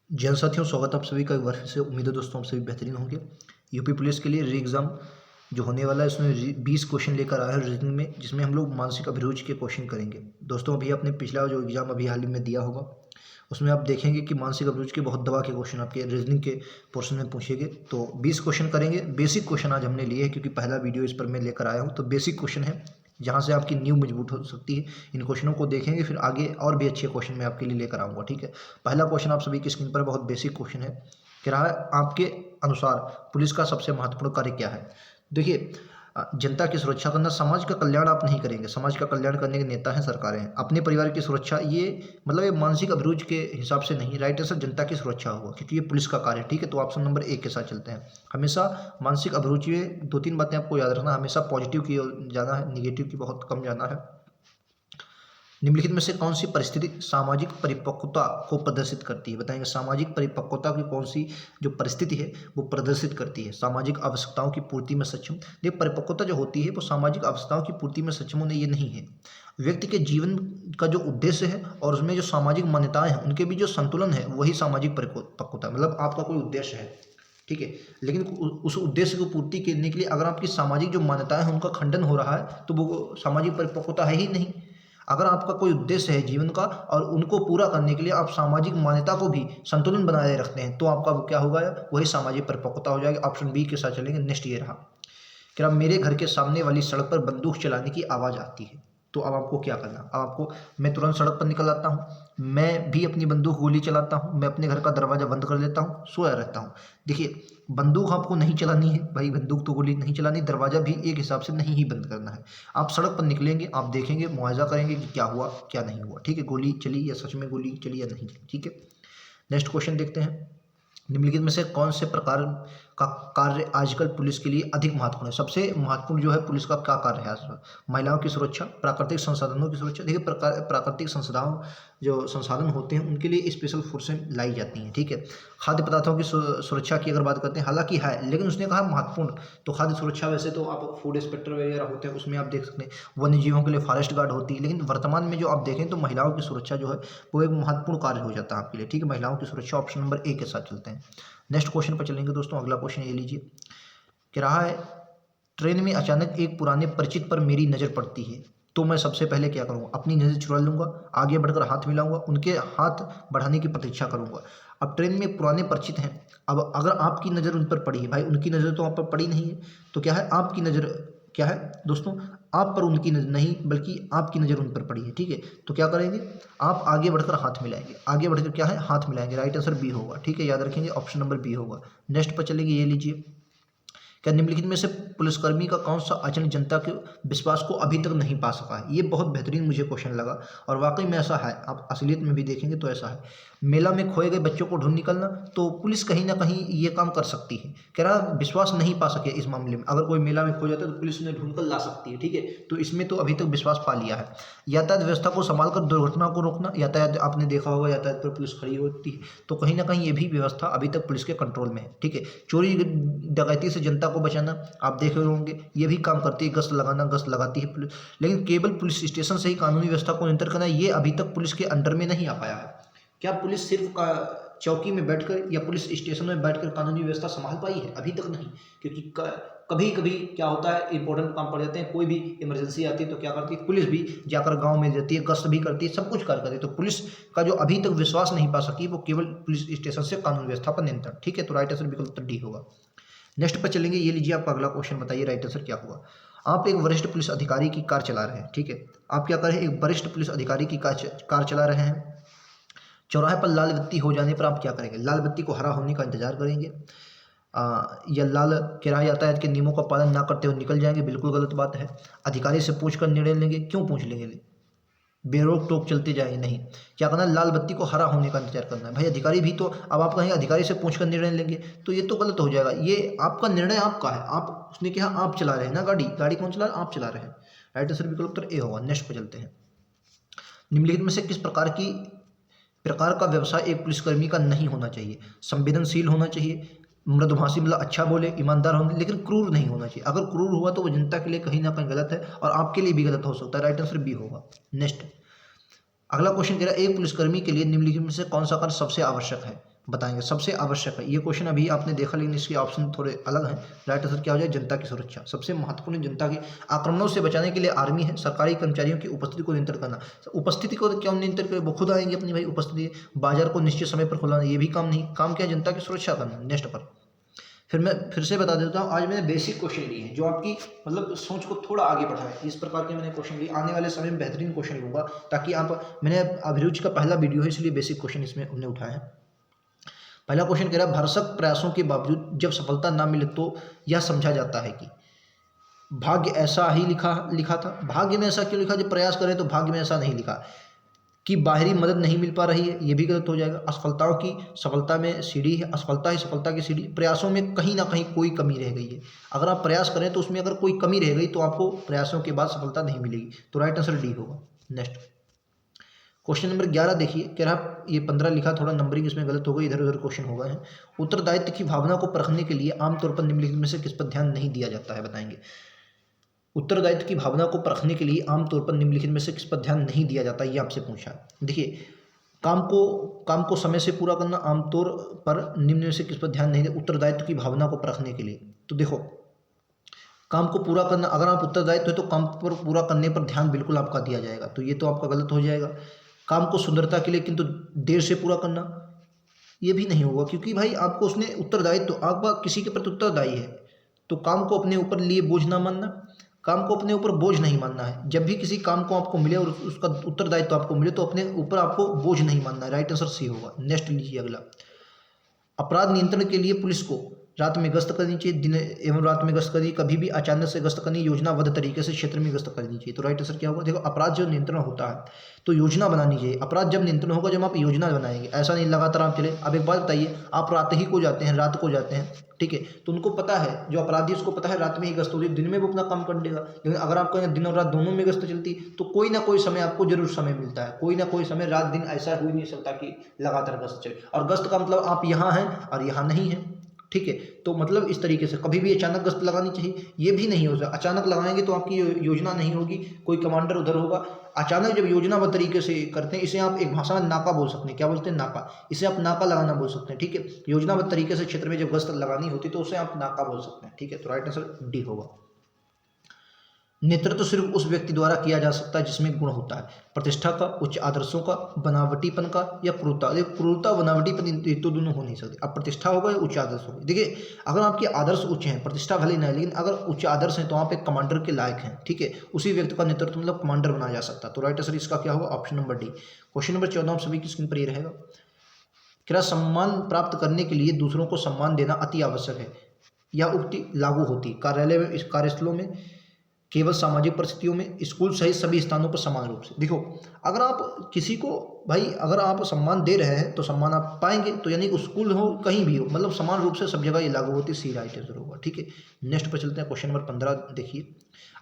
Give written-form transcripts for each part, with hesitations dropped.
जी हाँ साथियों, स्वागत है आप सभी का एक बार फिर से। उम्मीद है दोस्तों आप सभी बेहतरीन होंगे। यूपी पुलिस के लिए री एग्ज़ाम जो होने वाला है उसमें 20 क्वेश्चन लेकर आया है रीजनिंग में, जिसमें हम लोग मानसिक अभिरुचि के क्वेश्चन करेंगे। दोस्तों अभी आपने पिछला जो एग्ज़ाम अभी हाल ही में दिया होगा उसमें आप देखेंगे कि मानसिक अभिरुचि के बहुत दबा के क्वेश्चन आपके रीजनिंग के पोर्शन में पूछेंगे। तो 20 क्वेश्चन करेंगे। बेसिक क्वेश्चन आज हमने लिए हैं क्योंकि पहला वीडियो इस पर मैं लेकर आया हूँ। तो बेसिक क्वेश्चन है जहाँ से आपकी नींव मजबूत हो सकती है। इन क्वेश्चनों को देखेंगे, फिर आगे और भी अच्छे क्वेश्चन मैं आपके लिए लेकर आऊँगा। ठीक है, पहला क्वेश्चन आप सभी की स्क्रीन पर बहुत बेसिक क्वेश्चन है। कह रहा है, आपके अनुसार पुलिस का सबसे महत्वपूर्ण कार्य क्या है? देखिए, जनता की सुरक्षा करना। समाज का कल्याण आप नहीं करेंगे, समाज का कल्याण करने के नेता हैं, सरकारें हैं। अपने परिवार की सुरक्षा, ये मतलब ये मानसिक अभिरुचि के हिसाब से नहीं। राइट आंसर जनता की सुरक्षा होगा क्योंकि ये पुलिस का कार्य है। ठीक है, तो ऑप्शन नंबर 1 के साथ चलते हैं। हमेशा मानसिक अभिरुचि में 2-3 बातें आपको याद रखना। हमेशा पॉजिटिव की ओर जाना है, निगेटिव की बहुत कम जाना है। निम्नलिखित में से कौन सी परिस्थिति सामाजिक परिपक्वता को प्रदर्शित करती है? बताएंगे सामाजिक परिपक्वता की कौन सी जो परिस्थिति है वो प्रदर्शित करती है? सामाजिक आवश्यकताओं की पूर्ति में सक्षम। देखिए, परिपक्वता जो होती है वो सामाजिक आवश्यकताओं की पूर्ति में सक्षम होने ये नहीं है। व्यक्ति के जीवन का जो उद्देश्य है और उसमें जो सामाजिक मान्यताएं हैं उनके बीच जो संतुलन है वही सामाजिक परिपक्वता। मतलब आपका कोई उद्देश्य है, ठीक है, लेकिन उस उद्देश्य को पूर्ति करने के लिए अगर आपकी सामाजिक जो मान्यताएं हैं उनका खंडन हो रहा है तो वो सामाजिक परिपक्वता है ही नहीं। अगर आपका कोई उद्देश्य है जीवन का और उनको पूरा करने के लिए आप सामाजिक मान्यता को भी संतुलन बनाए रखते हैं तो आपका वो क्या होगा, वही सामाजिक परिपक्वता हो जाएगी। ऑप्शन बी के साथ चलेंगे। नेक्स्ट ये रहा, क्या मेरे घर के सामने वाली सड़क पर बंदूक चलाने की आवाज़ आती है। तो अब आपको क्या करना, अब आपको, मैं तुरंत सड़क पर निकल आता हूँ, मैं भी अपनी बंदूक गोली चलाता हूँ, मैं अपने घर का दरवाज़ा बंद कर लेता हूँ, सोया रहता हूँ। देखिए, बंदूक आपको नहीं चलानी है भाई, बंदूक तो गोली नहीं चलानी, दरवाज़ा भी एक हिसाब से नहीं ही बंद करना है। आप सड़क पर निकलेंगे, आप देखेंगे, मुआयजा करेंगे कि क्या हुआ क्या नहीं हुआ। ठीक है, गोली चली या सच में गोली चली या नहीं चली। ठीक है, नेक्स्ट क्वेश्चन देखते हैं। निम्नलिखित में से कौन से प्रकार का कार्य आजकल पुलिस के लिए अधिक महत्वपूर्ण है? सबसे महत्वपूर्ण जो है पुलिस का क्या कार्य है आजकल? महिलाओं की सुरक्षा, प्राकृतिक संसाधनों की सुरक्षा। देखिए, प्राकृतिक संसाधन जो संसाधन होते हैं उनके लिए स्पेशल फोर्सें लाई जाती हैं। ठीक है, खाद्य पदार्थों की सुरक्षा की अगर बात करते हैं, हालांकि है लेकिन उसने कहा महत्वपूर्ण। तो खाद्य सुरक्षा वैसे तो आप फूड इंस्पेक्टर वगैरह होते हैं उसमें आप देख सकते हैं, वन्य जीवों के लिए फॉरेस्ट गार्ड होती है। लेकिन वर्तमान में जो आप देखें तो महिलाओं की सुरक्षा जो है वो एक महत्वपूर्ण कार्य हो जाता है आपके लिए। ठीक है, महिलाओं की सुरक्षा। ऑप्शन नंबर 1 के साथ चलते हैं। नेक्स्ट क्वेश्चन पर चलेंगे दोस्तों। अगला क्वेश्चन ये लीजिए, कह रहा है, ट्रेन में अचानक एक पुराने परिचित पर मेरी नज़र पड़ती है तो मैं सबसे पहले क्या करूँगा? अपनी नज़र चुरा लूँगा, आगे बढ़कर हाथ मिलाऊंगा, उनके हाथ बढ़ाने की प्रतीक्षा करूँगा। अब ट्रेन में पुराने परिचित हैं, अब अगर आपकी नज़र उन पर पड़ी है, भाई उनकी नज़र तो आप पर पड़ी नहीं है, तो क्या है, आपकी नज़र क्या है दोस्तों, आप पर उनकी नज़र नहीं बल्कि आपकी नज़र उन पर पड़ी है। ठीक है, तो क्या करेंगे, आप आगे बढ़कर हाथ मिलाएंगे, आगे बढ़कर क्या है, हाथ मिलाएंगे। राइट आंसर बी होगा। ठीक है, याद रखेंगे, ऑप्शन नंबर बी होगा। नेक्स्ट पर चलेंगे, ये लीजिए, क्या निम्नलिखित में से पुलिसकर्मी का कौन सा आचरण जनता के विश्वास को अभी तक नहीं पा सका है? ये बहुत बेहतरीन मुझे क्वेश्चन लगा और वाकई में ऐसा है। आप असलियत में भी देखेंगे तो ऐसा है। मेला में खोए गए बच्चों को ढूंढ निकलना, तो पुलिस कहीं ना कहीं ये काम कर सकती है। कह रहा विश्वास नहीं पा सके इस मामले में, अगर कोई मेला में खो जाता है तो पुलिस उन्हें ढूंढ कर ला सकती है। ठीक है, तो इसमें तो अभी तक विश्वास पा लिया है। यातायात व्यवस्था को संभाल कर दुर्घटना को रोकना, यातायात आपने देखा होगा यातायात पर पुलिस खड़ी होती है, तो कहीं ना कहीं ये भी व्यवस्था अभी तक पुलिस के कंट्रोल में है। ठीक है, चोरी डकैती से जनता को बचाना, आप देख रहे होंगे ये भी काम करती है। गश्त लगाना, गश्त लगाती है पुलिस, लेकिन केवल पुलिस स्टेशन से ही कानूनी व्यवस्था को नियंत्रण करना, ये अभी तक पुलिस के अंडर में नहीं आ पाया है। क्या पुलिस सिर्फ चौकी में बैठकर या पुलिस स्टेशन में बैठकर कानूनी व्यवस्था संभाल पाई है? अभी तक नहीं, क्योंकि कभी कभी क्या होता है, इंपॉर्टेंट काम पड़ जाते हैं, कोई भी इमरजेंसी आती है तो क्या करती है पुलिस भी, जाकर गांव में जाती है, गश्त भी करती है, सब कुछ कार्य करती है। तो पुलिस का जो अभी तक विश्वास नहीं पा सकी वो केवल पुलिस स्टेशन से कानून व्यवस्था पर नियंत्रण। ठीक है, तो राइट आंसर विकल्प डी होगा। नेक्स्ट पर चलेंगे, ये लीजिए, आपका अगला क्वेश्चन बताइए राइट आंसर क्या होगा। आप एक वरिष्ठ पुलिस अधिकारी की कार चला रहे हैं। ठीक है, आप क्या कर रहे हैं, एक वरिष्ठ पुलिस अधिकारी की कार चला रहे हैं। चौराहे पर लाल बत्ती हो जाने पर आप क्या करेंगे? लाल बत्ती को हरा होने का इंतजार करेंगे, या लाल किराया यातायात के नियमों का पालन ना करते हुए निकल जाएंगे? बिल्कुल गलत बात है। अधिकारी से पूछकर निर्णय लेंगे। क्यों पूछ लेंगे? बेरोक टोक चलते जाएंगे नहीं। क्या करना है, लाल बत्ती को हरा होने का इंतजार करना है। भाई अधिकारी भी तो, अब आप कहेंगे अधिकारी से पूछकर निर्णय लेंगे तो ये तो गलत हो जाएगा। ये आपका निर्णय आपका है, आप, उसने कहा आप चला रहे हैं ना गाड़ी, गाड़ी कौन चला रहा है? आप चला रहे हैं। राइट आंसर विकल्प उत्तर ए होगा। नेक्स्ट पे चलते हैं। निम्नलिखित में से किस प्रकार का व्यवसाय एक पुलिसकर्मी का नहीं होना चाहिए? संवेदनशील होना चाहिए, मृदुभाषी मतलब अच्छा बोले, ईमानदार होना, लेकिन क्रूर नहीं होना चाहिए। अगर क्रूर हुआ तो वो जनता के लिए कहीं ना कहीं गलत है और आपके लिए भी गलत हो सकता है। राइट आंसर बी होगा। नेक्स्ट, अगला क्वेश्चन कह रहा है, एक पुलिसकर्मी के लिए निम्नलिखित में से कौन सा कार्य सबसे आवश्यक है? बताएंगे। सबसे आवश्यक है, ये क्वेश्चन अभी आपने देखा लेकिन इसके ऑप्शन थोड़े अलग हैं। राइट आंसर क्या हो जाए, जनता की सुरक्षा। सबसे महत्वपूर्ण जनता की आक्रमणों से बचाने के लिए आर्मी है। सरकारी कर्मचारियों की उपस्थिति को नियंत्रित करना। उपस्थिति को क्यों नियंत्रित करें, वो खुद आएंगे अपनी भाई उपस्थिति। बाजार को निश्चित समय पर खुलाना, ये भी काम नहीं। काम क्या है, जनता की सुरक्षा करना। नेक्स्ट पर फिर मैं फिर से बता देता हूँ, आज मैंने बेसिक क्वेश्चन लिए हैं जो आपकी मतलब सोच को थोड़ा आगे बढ़ाए। इस प्रकार के मैंने क्वेश्चन लिए, आने वाले समय में बेहतरीन क्वेश्चन लूँगा ताकि आप, मैंने अभिरुचि का पहला वीडियो है इसलिए बेसिक क्वेश्चन इसमें हमने उठाए हैं। पहला क्वेश्चन कह रहा है, भरसक प्रयासों के बावजूद जब सफलता ना मिले तो यह समझा जाता है कि भाग्य ऐसा ही लिखा था। भाग्य में ऐसा क्यों लिखा, जब प्रयास करें तो भाग्य में ऐसा नहीं लिखा। कि बाहरी मदद नहीं मिल पा रही है, ये भी गलत हो जाएगा। असफलताओं की सफलता में सीढ़ी है, असफलता ही सफलता की सीढ़ी। प्रयासों में कहीं ना कहीं कोई कमी रह गई है। अगर आप प्रयास करें तो उसमें अगर कोई कमी रह गई तो आपको प्रयासों के बाद सफलता नहीं मिलेगी। तो राइट आंसर डी होगा। नेक्स्ट क्वेश्चन नंबर 11 देखिए, कह रहा ये 15 लिखा, थोड़ा नंबरिंग इसमें गलत हो गई, इधर उधर क्वेश्चन हो गए हैं। उत्तरदायित्व की भावना को परखने के लिए आमतौर पर निम्नलिखित में से किस पर ध्यान नहीं दिया जाता है, बताएंगे। उत्तरदायित्व की भावना को परखने के लिए आमतौर पर निम्नलिखित में से किस पर ध्यान नहीं दिया जाता, ये आपसे पूछा। देखिए, काम को समय से पूरा करना, आमतौर पर निम्न में से किस पर ध्यान नहीं दे। उत्तरदायित्व की भावना को परखने के लिए तो देखो, काम को पूरा करना, अगर आप उत्तरदायित्व है तो काम पर पूरा करने पर ध्यान बिल्कुल आपका दिया जाएगा, तो ये तो आपका गलत हो जाएगा। काम को सुंदरता के लिए किंतु देर से पूरा करना, ये भी नहीं होगा, क्योंकि भाई आपको उसने उत्तरदायित्व, आप किसी के प्रति उत्तरदायी है तो काम को अपने ऊपर लिए बोझ ना मानना। काम को अपने ऊपर बोझ नहीं मानना है। जब भी किसी काम को आपको मिले और उसका उत्तरदायित्व आपको मिले तो अपने ऊपर आपको बोझ नहीं मानना है। राइट आंसर सी होगा। नेक्स्ट लीजिए अगला, अपराध नियंत्रण के लिए पुलिस को रात में गश्त करनी चाहिए, दिन एवं रात में गश्त करनी, कभी भी अचानक से गश्त करनी, योजनाबद्ध तरीके से क्षेत्र में गश्त करनी चाहिए। तो राइट आंसर क्या होगा, देखो अपराध जो नियंत्रण होता है तो योजना बनानी चाहिए। अपराध जब नियंत्रण होगा जब आप योजना बनाएंगे, ऐसा नहीं लगातार आप चले। अब एक बात बताइए, आप रात को जाते हैं, ठीक है, तो उनको पता है, जो अपराधी उसको पता है रात में ही गश्त होती है, दिन में वो अपना काम कर लेगा। लेकिन अगर आप कहें दिन और रात दोनों में गश्त चलती तो कोई ना कोई समय आपको जरूर समय मिलता है, कोई ना कोई समय, रात दिन ऐसा हो ही नहीं सकता कि लगातार गश्त चले। और गश्त का मतलब आप यहाँ हैं और यहाँ नहीं है, ठीक है, तो मतलब इस तरीके से कभी भी अचानक गश्त लगानी चाहिए, ये भी नहीं हो सकता। अचानक लगाएंगे तो आपकी योजना नहीं होगी, कोई कमांडर उधर होगा। अचानक जब योजनाबद्ध तरीके से करते हैं, इसे आप एक भाषा में नाका बोल सकते हैं। क्या बोलते हैं, नाका। इसे आप नाका लगाना बोल सकते हैं, ठीक है। योजनाबद्ध तरीके से क्षेत्र में जब गश्त लगानी होती तो उसे आप नाका बोल सकते हैं, ठीक है। तो राइट आंसर डी होगा। नेतृत्व सिर्फ उस व्यक्ति द्वारा किया जा सकता है जिसमें गुण होता है, प्रतिष्ठा का, उच्च आदर्शों का, बनावटीपन का या क्रूरता। देखो, क्रूरता बनावटीपन ये तो दोनों हो नहीं सकते। अब प्रतिष्ठा होगा या उच्च आदर्श होगा। देखिए, अगर आपके आदर्श उच्च हैं, प्रतिष्ठा भले नहीं, लेकिन अगर उच्च आदर्श हैं तो आप एक कमांडर के लायक हैं, ठीक है। उसी व्यक्ति का नेतृत्व मतलब कमांडर बनाया जा सकता है। तो राइट आंसर इसका क्या होगा, option number D. Question number 14 आप सभी की स्क्रीन पर ये रहेगा। क्या सम्मान प्राप्त करने के लिए दूसरों को सम्मान देना अति आवश्यक है? यह उक्ति लागू होती कार्यालय में, इस कार्यस्थलों में, केवल सामाजिक परिस्थितियों में, स्कूल सहित सभी स्थानों पर समान रूप से। देखो, अगर आप किसी को भाई अगर आप सम्मान दे रहे हैं तो सम्मान आप पाएंगे, तो यानी स्कूल हो कहीं भी हो, मतलब समान रूप से सब जगह ये लागू होती है। सी राइट आंसर होगा, ठीक है। नेक्स्ट पर चलते हैं, क्वेश्चन नंबर 15 देखिए।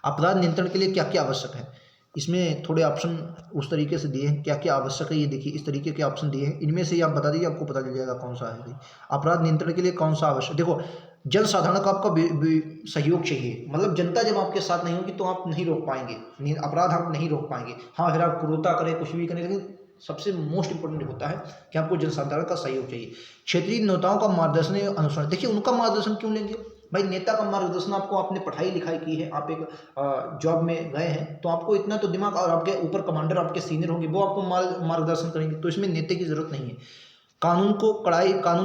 अपराध नियंत्रण के लिए क्या क्या आवश्यक है? इसमें थोड़े ऑप्शन उस तरीके से दिए हैं, क्या क्या आवश्यक है ये देखिए, इस तरीके के ऑप्शन दिए हैं। इनमें से आप बता दीजिए, आपको पता चल जाएगा कौन सा है। अपराध नियंत्रण के लिए कौन सा आवश्यक, देखो, जन साधारण का आपका सहयोग चाहिए। मतलब जनता जब आपके साथ नहीं होगी तो आप नहीं रोक पाएंगे, अपराध आप नहीं रोक पाएंगे। हाँ, फिर आप क्रूरता करें, कुछ भी करें, लेकिन सबसे मोस्ट इंपॉर्टेंट होता है कि आपको जनसाधारण का सहयोग चाहिए। क्षेत्रीय नेताओं का मार्गदर्शन या अनुसरण, देखिए उनका मार्गदर्शन क्यों लेंगे भाई? नेता का मार्गदर्शन, आपको, आपने पढ़ाई लिखाई की है, आप एक जॉब में गए हैं तो आपको इतना तो दिमाग, और आपके ऊपर कमांडर आपके सीनियर होंगे, वो आपको मार्गदर्शन करेंगे, तो इसमें नेता की जरूरत नहीं है। कानून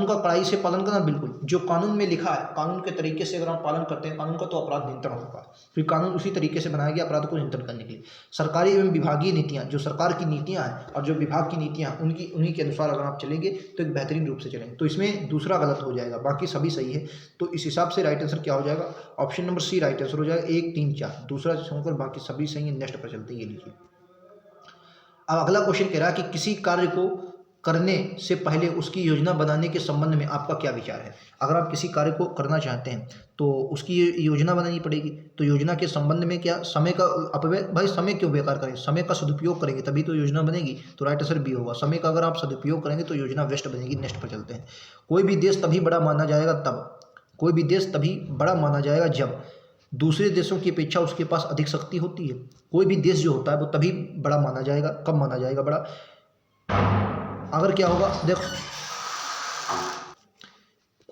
का कड़ाई से पालन करना, बिल्कुल जो कानून में लिखा है, कानून के तरीके से अगर आप पालन करते हैं कानून का, तो अपराध नियंत्रण होगा। फिर कानून उसी तरीके से बनाया गया अपराध को नियंत्रण करने के लिए। सरकारी एवं विभागीय नीतियां, जो सरकार की नीतियां हैं और जो विभाग की नीतियां हैं, उन्हीं के अनुसार अगर आप चलेंगे तो एक बेहतरीन रूप से चलेंगे। तो इसमें दूसरा गलत हो जाएगा, बाकी सभी सही है। तो इस हिसाब से राइट आंसर क्या हो जाएगा, option number C right answer हो जाएगा। 1, 3, 4 दूसरा छोड़कर बाकी सभी सही है। नेक्स्ट पर चलते हैं, ये लीजिए। अब अगला क्वेश्चन कह रहा है कि किसी कार्य को करने से पहले उसकी योजना बनाने के संबंध में आपका क्या विचार है? अगर आप किसी कार्य को करना चाहते हैं तो उसकी योजना बनानी पड़ेगी। तो योजना के संबंध में क्या, समय का अपव्यय, भाई समय क्यों बेकार करें, समय का सदुपयोग करेंगे तभी तो योजना बनेगी। तो राइट आंसर बी होगा, समय का अगर आप सदुपयोग करेंगे तो योजना बेस्ट बनेगी। नेक्स्ट पर चलते हैं। कोई भी देश तभी बड़ा माना जाएगा जब दूसरे देशों की अपेक्षा उसके पास अधिक शक्ति होती है। कोई भी देश जो होता है वो तभी बड़ा माना जाएगा, कब माना जाएगा बड़ा, अगर क्या होगा, देखो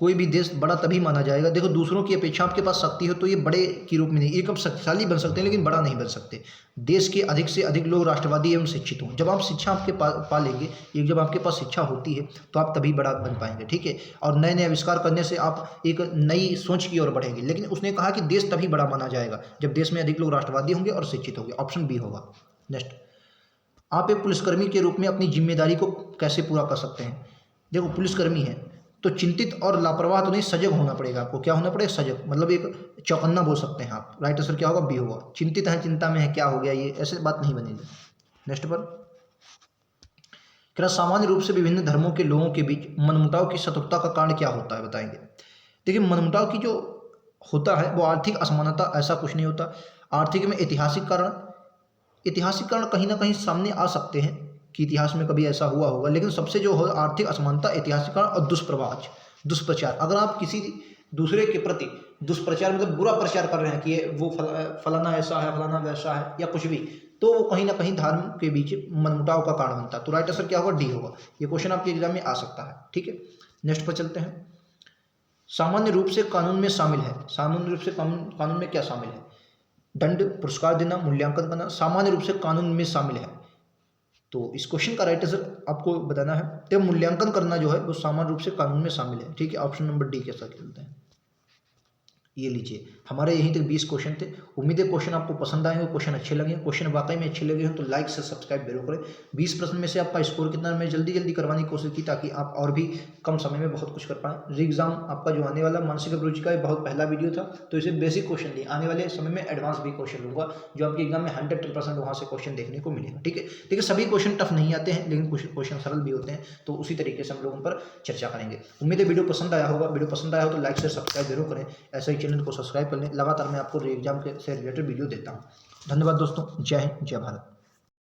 कोई भी देश बड़ा तभी माना जाएगा, देखो दूसरों की अपेक्षा आपके पास शक्ति हो तो ये बड़े के रूप में नहीं, एक हम शक्तिशाली बन सकते हैं लेकिन बड़ा नहीं बन सकते। देश के अधिक से अधिक लोग राष्ट्रवादी एवं शिक्षित हों। जब आप शिक्षा आपके पा लेंगे, एक जब आपके पास शिक्षा होती है तो आप तभी बड़ा बन पाएंगे, ठीक है। और नए नए आविष्कार करने से आप एक नई सोच की ओर बढ़ेंगे। लेकिन उसने कहा कि देश तभी बड़ा माना जाएगा जब देश में अधिक लोग राष्ट्रवादी होंगे और शिक्षित होंगे। ऑप्शन बी होगा। नेक्स्ट, आप एक पुलिसकर्मी के रूप में अपनी जिम्मेदारी को कैसे पूरा कर सकते हैं। देखो पुलिसकर्मी है तो चिंतित और लापरवाह तो नहीं, सजग होना पड़ेगा आपको। क्या होना पड़ेगा? सजग, मतलब एक चौकन्ना बोल सकते हैं आप। राइट आंसर क्या होगा? बी होगा। चिंतित है, चिंता में है, क्या हो गया, ये ऐसे बात नहीं बनेगी। नेक्स्ट पर, क्या सामान्य रूप से विभिन्न धर्मों के लोगों के बीच मनमुटाव की शत्रुता का कारण क्या होता है, बताएंगे। देखिए मनमुटाव की जो होता है वो आर्थिक असमानता, ऐसा कुछ नहीं होता। आर्थिक में ऐतिहासिक कारण कहीं ना कहीं सामने आ सकते हैं कि इतिहास में कभी ऐसा हुआ होगा, लेकिन सबसे जो हो आर्थिक असमानता, ऐतिहासिक कारण और दुष्प्रचार। अगर आप किसी दूसरे के प्रति दुष्प्रचार मतलब बुरा प्रचार कर रहे हैं कि ये वो फलाना ऐसा है, फलाना वैसा है या कुछ भी, तो वो कहीं ना कहीं धर्म के बीच मनमुटाव का कारण बनता है। तो राइट आंसर क्या होगा? डी होगा। ये क्वेश्चन आपके एग्जाम में आ सकता है, ठीक है। नेक्स्ट पर चलते हैं। सामान्य रूप से कानून में शामिल है। सामान्य रूप से कानून में क्या शामिल है? दंड, पुरस्कार देना, मूल्यांकन करना सामान्य रूप से कानून में शामिल है। तो इस क्वेश्चन का राइट आंसर आपको बताना है, तो मूल्यांकन करना जो है वो सामान्य रूप से कानून में शामिल है, ठीक है। ऑप्शन नंबर डी के साथ चलते हैं। ये लीजिए, हमारे यहीं तक 20 क्वेश्चन थे। उम्मीद है क्वेश्चन आपको पसंद आए हो, क्वेश्चन अच्छे लगे। क्वेश्चन वाकई में अच्छे लगे हो तो लाइक से सब्सक्राइब जरूर करें। 20 प्रश्न में से आपका स्कोर कितना, मैं जल्दी करवाने की कोशिश की ताकि आप और भी कम समय में बहुत कुछ कर पाएँ। री एग्जाम आपका जो आने वाला मानसिक अभिरुचि का बहुत पहला वीडियो था, तो इसे बेसिक क्वेश्चन नहीं, आने वाले समय में एडवांस भी क्वेश्चन लूँगा जो आपके एग्जाम में 100% वहाँ से क्वेश्चन देखने को मिलेगा, ठीक है। देखिए सभी क्वेश्चन टफ नहीं आते हैं, लेकिन कुछ क्वेश्चन सरल भी होते हैं, तो उसी तरीके से हम लोग उन पर चर्चा करेंगे। उम्मीद है वीडियो पसंद आया होगा। वीडियो पसंद आया हो तो लाइक से सब्सक्राइब जरूर करें। ऐसे ही चैनल को सब्सक्राइब कर लें, लगातार मैं आपको री एग्जाम से रिलेटेड वीडियो देता हूँ। धन्यवाद दोस्तों। जय हिंद, जय भारत।